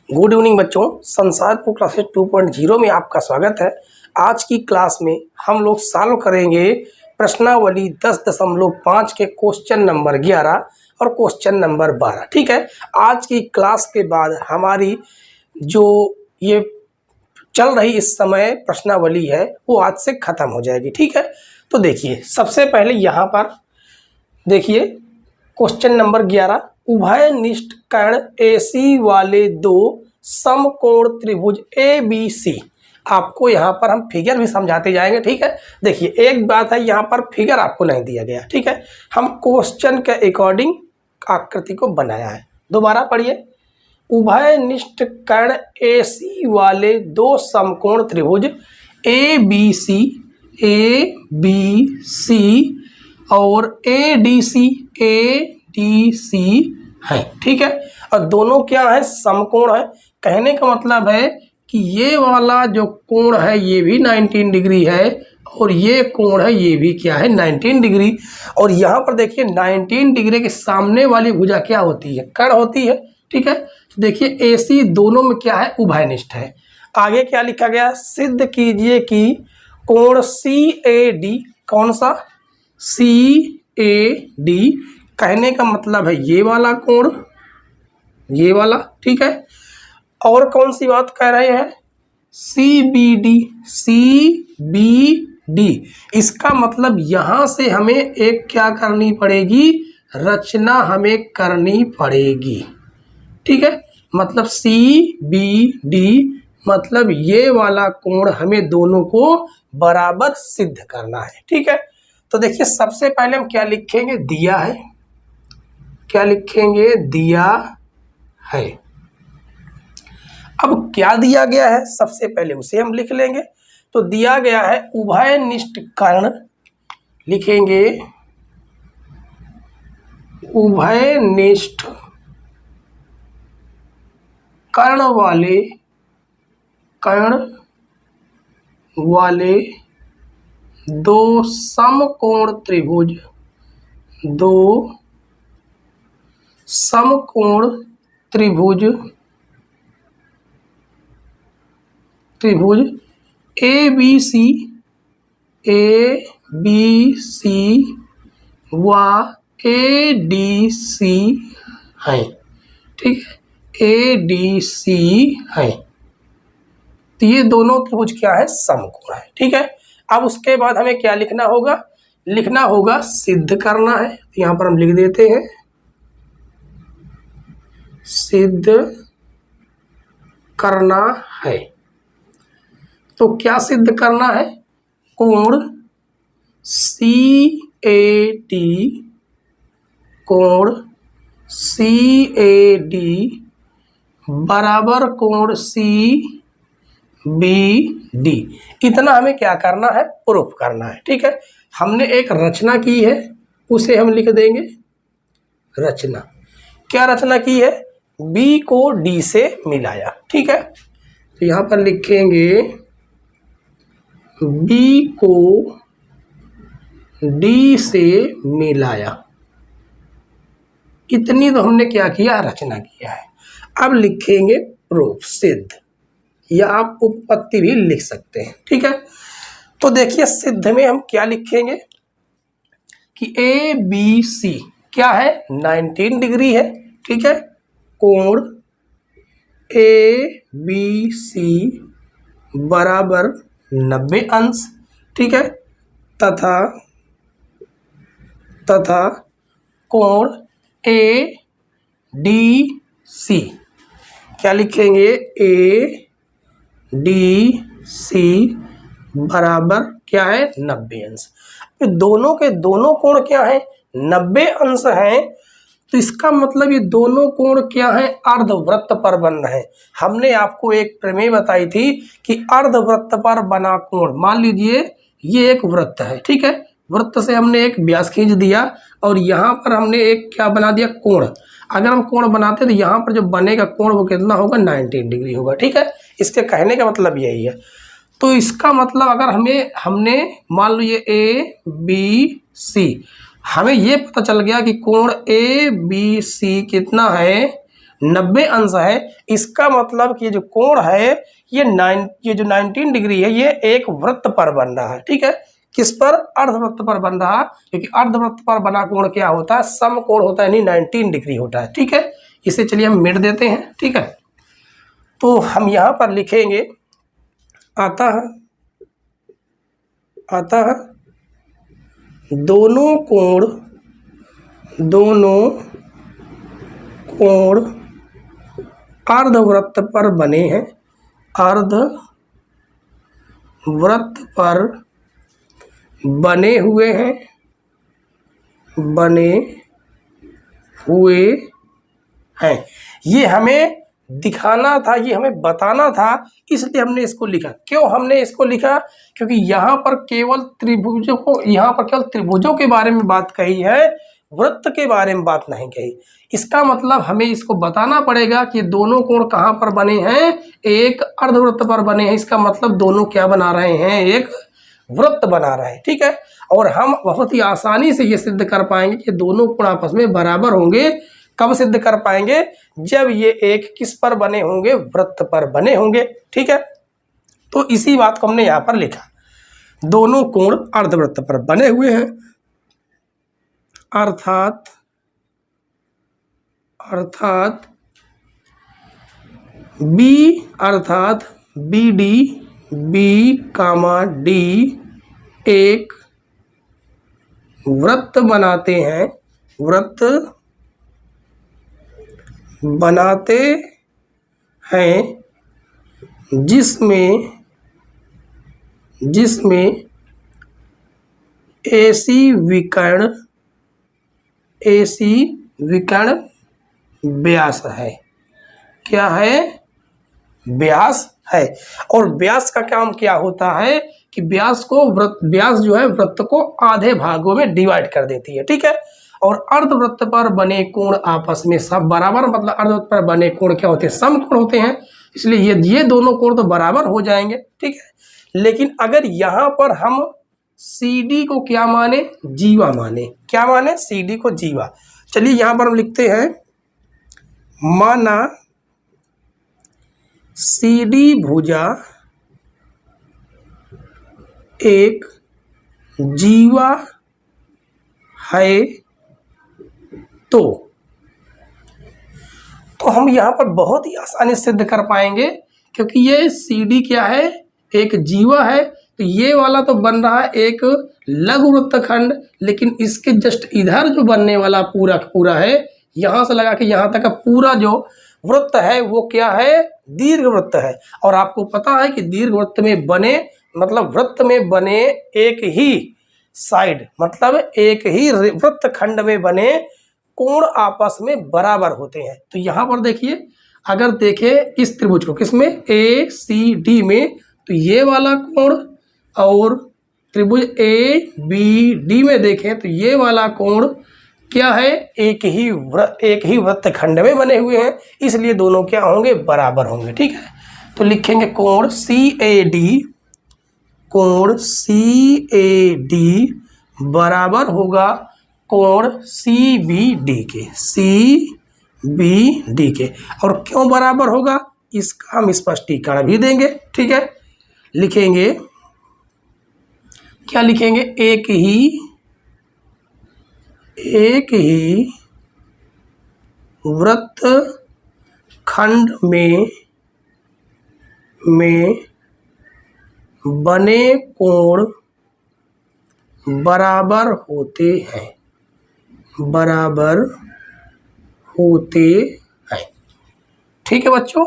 Good evening बच्चों, Sansarpur classes 2.0 में आपका स्वागत है। आज की क्लास में हम लोग सॉल्व करेंगे प्रश्नावली 10.5 के क्वेश्चन नंबर 11 और क्वेश्चन नंबर 12। ठीक है, आज की क्लास के बाद हमारी जो ये चल रही इस समय प्रश्नावली है वो आज से ख़त्म हो जाएगी। ठीक है, तो देखिए सबसे पहले यहाँ पर देखिए क्वेश्चन नंबर 11, उभयनिष्ठ कर्ण AC वाले दो समकोण त्रिभुज ABC। आपको यहाँ पर हम फिगर भी समझाते जाएंगे। ठीक है, देखिए एक बात है, यहाँ पर फिगर आपको नहीं दिया गया। ठीक है, हम क्वेश्चन के अकॉर्डिंग आकृति को बनाया है। दोबारा पढ़िए, उभयनिष्ठ कर्ण AC वाले दो समकोण त्रिभुज ABC और ADC है। ठीक है, और दोनों क्या है, समकोण है। कहने का मतलब है कि ये वाला जो कोण है ये भी 19 डिग्री है और ये कोण है ये भी क्या है, 19 डिग्री। और यहाँ पर देखिए 19 डिग्री के सामने वाली भुजा क्या होती है, कर्ण होती है। ठीक है, तो देखिए AC दोनों में क्या है, उभयनिष्ठ है। आगे क्या लिखा गया, सिद्ध कीजिए कि कोण CAD, कौन सा, CAD कहने का मतलब है ये वाला कोण, ये वाला। ठीक है, और कौन सी बात कह रहे हैं, CBD। इसका मतलब यहां से हमें एक क्या करनी पड़ेगी, रचना हमें करनी पड़ेगी। ठीक है, मतलब CBD मतलब ये वाला कोण हमें दोनों को बराबर सिद्ध करना है। ठीक है, तो देखिए सबसे पहले हम क्या लिखेंगे, दिया है। क्या लिखेंगे, दिया है। अब क्या दिया गया है, सबसे पहले उसे हम लिख लेंगे। तो दिया गया है उभयनिष्ठ कर्ण, लिखेंगे उभयनिष्ठ कर्ण वाले दो समकोण त्रिभुज, दो समकोण त्रिभुज ABC व ADC है। ठीक है, ADC है। तो ये दोनों त्रिभुज क्या है, समकोण है। ठीक है, अब उसके बाद हमें क्या लिखना होगा, लिखना होगा सिद्ध करना है। तो यहाँ पर हम लिख देते हैं सिद्ध करना है। तो क्या सिद्ध करना है, कोण CAD बराबर कोण CBD, इतना हमें क्या करना है, प्रूफ करना है। ठीक है, हमने एक रचना की है, उसे हम लिख देंगे रचना। क्या रचना की है, B को D से मिलाया। ठीक है, तो यहाँ पर लिखेंगे B को D से मिलाया। इतनी तो हमने क्या किया, रचना किया है। अब लिखेंगे प्रूफ, सिद्ध, या आप उपपत्ति भी लिख सकते हैं। ठीक है, तो देखिए सिद्ध में हम क्या लिखेंगे कि ABC क्या है, 19 डिग्री है। ठीक है, कोण ABC बराबर 90 अंश। ठीक है, तथा कोण ADC क्या लिखेंगे, ADC बराबर क्या है, 90 अंश। दोनों के दोनों कोण क्या है, 90 अंश हैं। तो इसका मतलब ये दोनों कोण क्या है, अर्धवृत्त पर बन रहे हैं। हमने आपको एक प्रमेय बताई थी कि अर्धवृत्त पर बना कोण, मान लीजिए ये एक वृत्त है। ठीक है, वृत्त से हमने एक व्यास खींच दिया और यहाँ पर हमने एक क्या बना दिया, कोण। अगर हम कोण बनाते तो यहाँ पर जो बनेगा कोण वो कितना होगा, 19 डिग्री होगा। ठीक है, इसके कहने का मतलब यही है। तो इसका मतलब अगर हमने मान लो ये ABC, हमें ये पता चल गया कि कोण ABC कितना है, 90 अंश है। इसका मतलब कि ये जो कोण है ये जो 19 डिग्री है ये एक वृत्त पर बन रहा है। ठीक है, किस पर? अर्धवृत्त पर बन रहा, क्योंकि अर्धवृत्त पर बना कोण क्या होता है? समकोण होता है, यानी 19 डिग्री होता है। ठीक है, इसे चलिए हम मिट देते हैं। ठीक है, तो हम यहाँ पर लिखेंगे अतः दोनों कोण अर्धवृत्त पर बने हैं, अर्धवृत्त पर बने हुए हैं। ये हमें दिखाना था, ये हमें बताना था, इसलिए हमने इसको लिखा। क्यों हमने इसको लिखा? क्योंकि यहाँ पर केवल त्रिभुजों के बारे में बात कही है, वृत्त के बारे में बात नहीं कही। इसका मतलब हमें इसको बताना पड़ेगा कि दोनों कोण कहाँ पर बने हैं? एक अर्धवृत्त पर बने हैं। इसका मतलब दोनों क्या बना रहे हैं? एक वृत्त बना रहे हैं। ठीक है, और हम बहुत ही आसानी से ये सिद्ध कर पाएंगे कि दोनों कोण आपस में बराबर होंगे। कब सिद्ध कर पाएंगे? जब ये एक किस पर बने होंगे? वृत्त पर बने होंगे। ठीक है, तो इसी बात को हमने यहाँ पर लिखा, दोनों कोण अर्धवृत्त पर बने हुए हैं, अर्थात BD B, D एक वृत्त बनाते हैं जिसमें AC विकर्ण व्यास है। क्या है? व्यास है। और व्यास का काम क्या होता है कि व्यास जो है वृत्त को आधे भागों में डिवाइड कर देती है। ठीक है, और अर्धवृत्त पर बने कोण आपस में सब बराबर, मतलब अर्धवृत्त पर बने कोण क्या होते हैं? समकोण होते हैं। इसलिए ये दोनों कोण तो बराबर हो जाएंगे। ठीक है, लेकिन अगर यहाँ पर हम CD को क्या माने? जीवा माने। क्या माने? CD को जीवा। चलिए यहाँ पर हम लिखते हैं, माना CD भुजा एक जीवा है तो हम यहाँ पर बहुत ही आसानी से सिद्ध कर पाएंगे, क्योंकि ये CD क्या है? एक जीवा है। तो ये वाला तो बन रहा है एक लघु वृत्तखंड, लेकिन इसके जस्ट इधर जो बनने वाला पूरा है, यहाँ से लगा के यहाँ तक का पूरा जो वृत्त है वो क्या है? दीर्घ वृत्त है। और आपको पता है कि दीर्घ वृत्त में बने, मतलब वृत्त में बने एक ही साइड, मतलब एक ही वृत्तखंड में बने कोण आपस में बराबर होते हैं। तो यहाँ पर देखिए, अगर देखें इस त्रिभुज को, किसमें? ACD में, तो ये वाला कोण, और त्रिभुज ABD में देखें तो ये वाला कोण क्या है? एक ही वृत्तखंड में बने हुए हैं, इसलिए दोनों क्या होंगे? बराबर होंगे। ठीक है, तो लिखेंगे कोण CAD बराबर होगा कोण CBD के। और क्यों बराबर होगा इसका हम स्पष्टीकरण भी देंगे। ठीक है, लिखेंगे, क्या लिखेंगे? एक ही वृत्तखंड में बने कोण बराबर होते हैं। ठीक है बच्चों,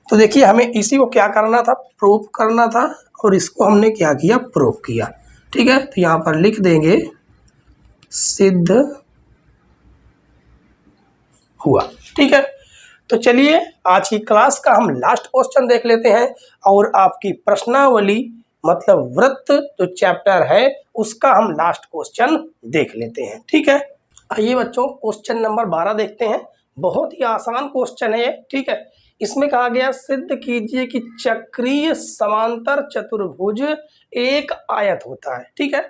तो देखिए हमें इसी को क्या करना था? प्रूफ करना था, और इसको हमने क्या किया? प्रूफ किया। ठीक है, तो यहाँ पर लिख देंगे सिद्ध हुआ। ठीक है, तो चलिए आज की क्लास का हम लास्ट क्वेश्चन देख लेते हैं, और आपकी प्रश्नावली मतलब वृत्त जो चैप्टर है उसका हम लास्ट क्वेश्चन देख लेते हैं। ठीक है, आइए बच्चों क्वेश्चन नंबर 12 देखते हैं। बहुत ही आसान क्वेश्चन है ये। ठीक है, इसमें कहा गया सिद्ध कीजिए कि चक्रीय समांतर चतुर्भुज एक आयत होता है। ठीक है,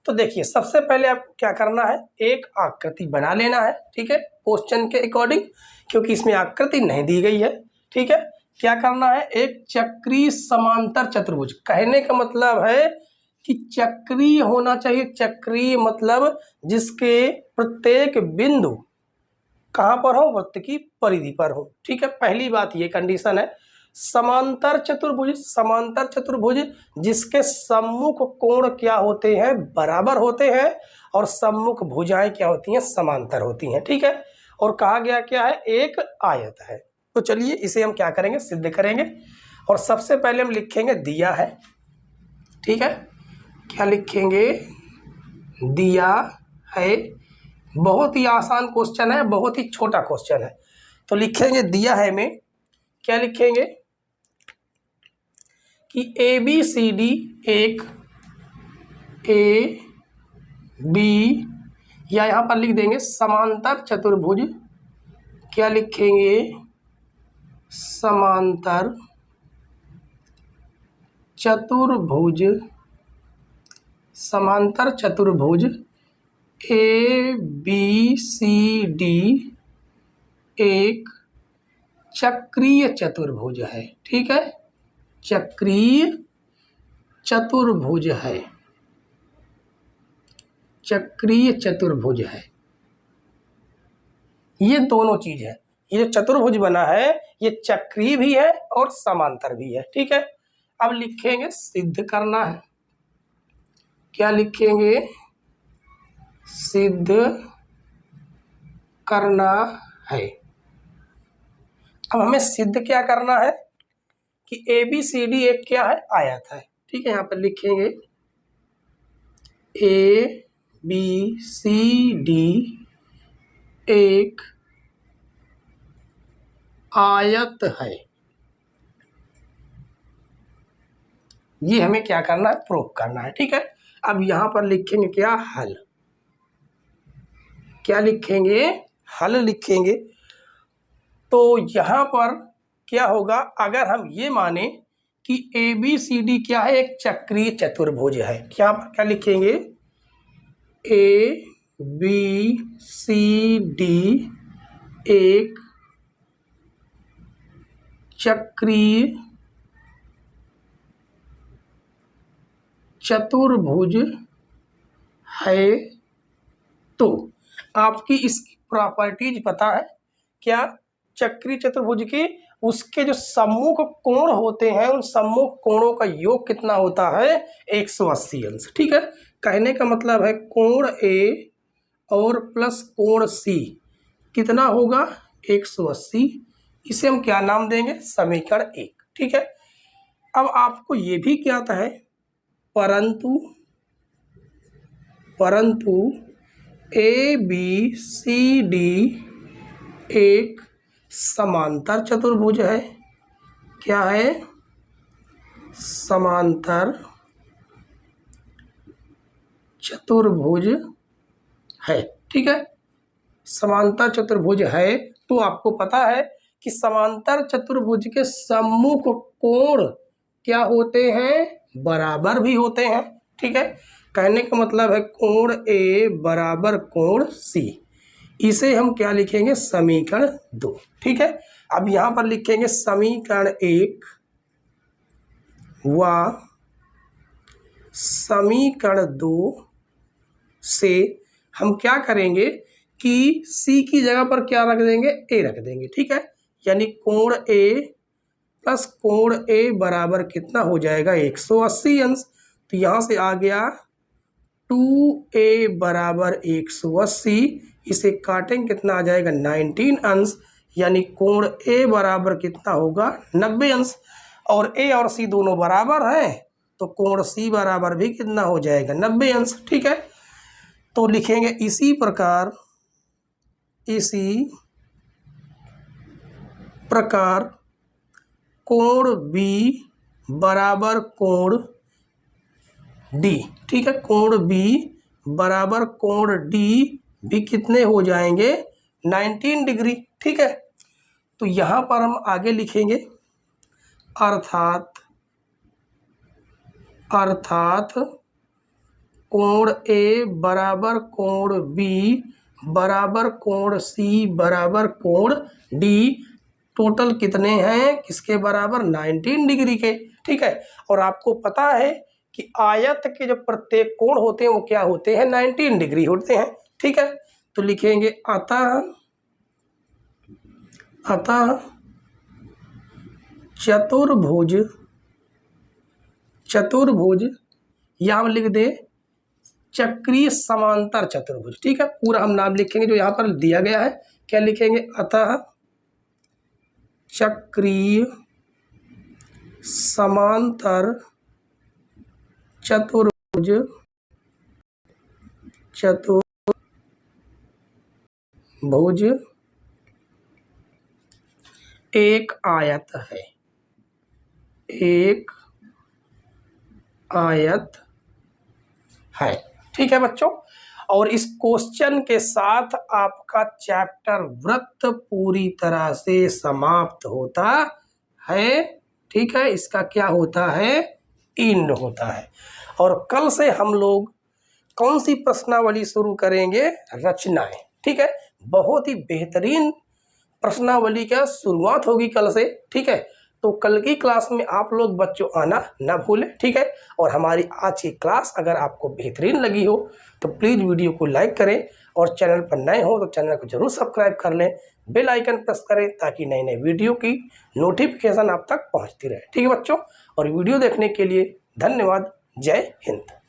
तो देखिए सबसे पहले आपको क्या करना है, एक आकृति बना लेना है, ठीक है, क्वेश्चन के अकॉर्डिंग, क्योंकि इसमें आकृति नहीं दी गई है, ठीक है। क्या करना है, एक चक्रीय समांतर चतुर्भुज, कहने का मतलब है कि चक्रीय होना चाहिए। चक्रीय मतलब जिसके प्रत्येक बिंदु कहाँ पर हो, वृत्त की परिधि पर हो, ठीक है। पहली बात ये कंडीशन है। समांतर चतुर्भुज, समांतर चतुर्भुज जिसके सम्मुख कोण क्या होते हैं, बराबर होते हैं, और सम्मुख भुजाएं क्या होती हैं, समांतर होती हैं, ठीक है। और कहा गया क्या है, एक आयत है। तो चलिए इसे हम क्या करेंगे, सिद्ध करेंगे। और सबसे पहले हम लिखेंगे दिया है, ठीक है। क्या लिखेंगे, दिया है। बहुत ही आसान क्वेश्चन है, बहुत ही छोटा क्वेश्चन है। तो लिखेंगे दिया है में क्या लिखेंगे कि ए बी सी डी, एक ए बी, या यहाँ पर लिख देंगे समांतर चतुर्भुज। क्या लिखेंगे, समांतर चतुर्भुज, समांतर चतुर्भुज ए बी सी डी एक चक्रीय चतुर्भुज है, ठीक है, चक्रीय चतुर्भुज है, चक्रीय चतुर्भुज है। ये दोनों चीज है, ये चतुर्भुज बना है ये चक्रीय भी है और समांतर भी है, ठीक है। अब लिखेंगे सिद्ध करना है। क्या लिखेंगे, सिद्ध करना है। अब हमें सिद्ध क्या करना है कि ए बी सी डी एक क्या है, आयत है, ठीक है। यहाँ पर लिखेंगे ए बी सी डी एक आयत है। ये हमें क्या करना है, प्रूव करना है, ठीक है। अब यहाँ पर लिखेंगे क्या, हल। क्या लिखेंगे, हल लिखेंगे। तो यहाँ पर क्या होगा, अगर हम ये माने कि ए बी सी डी क्या है, एक चक्रीय चतुर्भुज है, क्या लिखेंगे, ए बी सी डी एक चक्रीय चतुर्भुज है। तो आपकी इसकी प्रॉपर्टीज पता है क्या, चक्रीय चतुर्भुज के उसके जो सम्मुख कोण होते हैं, उन सम्मुख कोणों का योग कितना होता है, 180 अंश, ठीक है। कहने का मतलब है कोण ए और प्लस कोण सी कितना होगा, 180। इसे हम क्या नाम देंगे, समीकरण 1, ठीक है। अब आपको ये भी क्या आता है, परंतु ए बी सी डी एक समांतर चतुर्भुज है। क्या है, समांतर चतुर्भुज है, ठीक है। समांतर चतुर्भुज है तो आपको पता है कि समांतर चतुर्भुज के सम्मुख कोण क्या होते हैं, बराबर भी होते हैं, ठीक है। कहने का मतलब है कोण ए बराबर कोण सी। इसे हम क्या लिखेंगे, समीकरण 2, ठीक है। अब यहाँ पर लिखेंगे समीकरण 1 व समीकरण 2 से हम क्या करेंगे कि सी की जगह पर क्या रख देंगे, ए रख देंगे, ठीक है। यानी कोण ए प्लस कोण ए बराबर कितना हो जाएगा, 180 अंश। तो यहाँ से आ गया 2a बराबर 180, इसे काटेंगे कितना आ जाएगा, 19 अंश। यानी कोण ए बराबर कितना होगा, 90 अंश। और ए और सी दोनों बराबर हैं तो कोण सी बराबर भी कितना हो जाएगा, 90 अंश, ठीक है। तो लिखेंगे इसी प्रकार कोण बी बराबर कोण डी, ठीक है। कोण बी बराबर कोण डी भी कितने हो जाएंगे, 19 डिग्री, ठीक है। तो यहाँ पर हम आगे लिखेंगे अर्थात कोण ए बराबर कोण बी बराबर कोण सी बराबर कोण डी, टोटल कितने हैं, किसके बराबर, 19 डिग्री के। ठीक है, और आपको पता है कि आयत के जो प्रत्येक कोण होते हैं वो क्या होते हैं, 19 डिग्री होते हैं। ठीक है, तो लिखेंगे अतः चतुर्भुज या हम लिख दे चक्रीय समांतर चतुर्भुज। ठीक है, पूरा हम नाम लिखेंगे जो यहाँ पर दिया गया है, क्या लिखेंगे, अतः चक्रीय समांतर चतुर्भुज एक आयत है, एक आयत है। ठीक है बच्चों, और इस क्वेश्चन के साथ आपका चैप्टर वृत्त पूरी तरह से समाप्त होता है। ठीक है, इसका क्या होता है, एंड होता है। और कल से हम लोग कौन सी प्रश्नावली शुरू करेंगे, रचनाएं। ठीक है, बहुत ही बेहतरीन प्रश्नावली का शुरुआत होगी कल से। ठीक है, तो कल की क्लास में आप लोग बच्चों आना ना भूलें। ठीक है, और हमारी आज की क्लास अगर आपको बेहतरीन लगी हो तो प्लीज़ वीडियो को लाइक करें, और चैनल पर नए हो तो चैनल को जरूर सब्सक्राइब कर लें, बेल आइकन प्रेस करें ताकि नई नई वीडियो की नोटिफिकेशन आप तक पहुंचती रहे। ठीक है बच्चों, और वीडियो देखने के लिए धन्यवाद। जय हिंद।